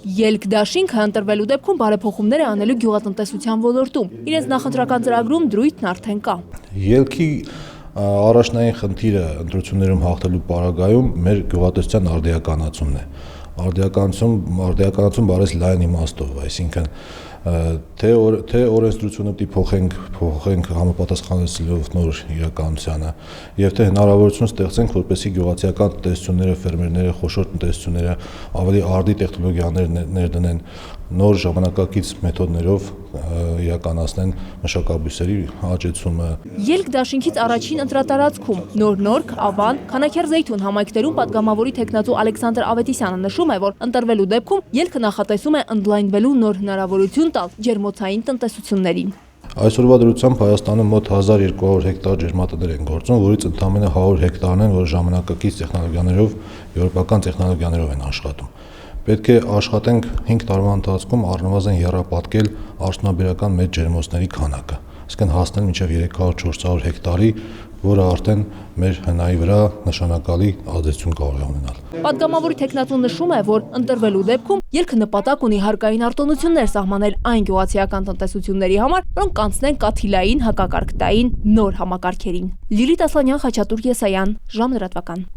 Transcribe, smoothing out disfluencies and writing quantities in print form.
Ելք դաշինքը ընտրվելու դեպքում բարեփոխումներ է անելու գյուղատնտեսության ոլորտում։ Իրենց նախընտրական ծրագրում դրույթն արդեն կա։ Ելքի առաջնային խնդիրը ընտրություններում հաղթելու պարագայում մեր գյուղատնտեսության արդիականացումն է։ Արդիականացում բարես լայն իմաստով, այսինքն թե օրենսդրությունը պիտի փոխենք համապատասխանեցնելով նոր իրականությանը եւ թե հնարավորություն ստեղծենք, որպեսզի գյուղացիական տնտեսությունները, ֆերմերները, խոշոր տնտեսությունները ավելի արդի տեխնոլոգիաներ ներդնեն, նոր ժամանակակից մեթոդներով իրականացնեն մշակաբույսերի աճեցումը։ Ելք դաշինքից առաջին ընտրատարածքում Նոր-Նորք, Ավան, Քանաքեռ-Զեյթուն համայնքներում պատգամավորի տեխնացու Ալեքսանդր Ավետիսյանը նշում է, որ ընտրվելու դեպքում ելքը նախատեսում է ընդլայնվելու նոր հնարավորություն տալ ջերմոցային տնտեսություններին։ Այսօրվա դրությամբ Հայաստանում մոտ 1200 հեկտար ջերմատներ են գործում, որից ընդամենը 100 հեկտարն են, որ ժամանակակից տեխնոլոգիաներով, եվրոպական տեխնոլոգիաներով են աշխատում։ Պետք է աշխատենք 5 տարվա ընթացքում առնվազն եռապատկել արդյունաբերական մեծ ջերմոցների քանակը, այսինքն հասնել մինչև 300-400 հեկտարի, որը արդեն մեր հնայի վրա նշանակալի ազդեցություն կարող է ունենալ։ Պատգամավորի տեխնացուն նշում է, որ ընտրվելու դեպքում ելքը նպատակ ունի հարկային արտոնություններ սահմանել այն գյուղացիական տնտեսությունների համար, որոնք կանցնեն կաթիլային հակակարգտային նոր համակարգերին։ Լիլիթ Ասլանյան, Խաչատուր Եսայան, Ժամ լրատվական։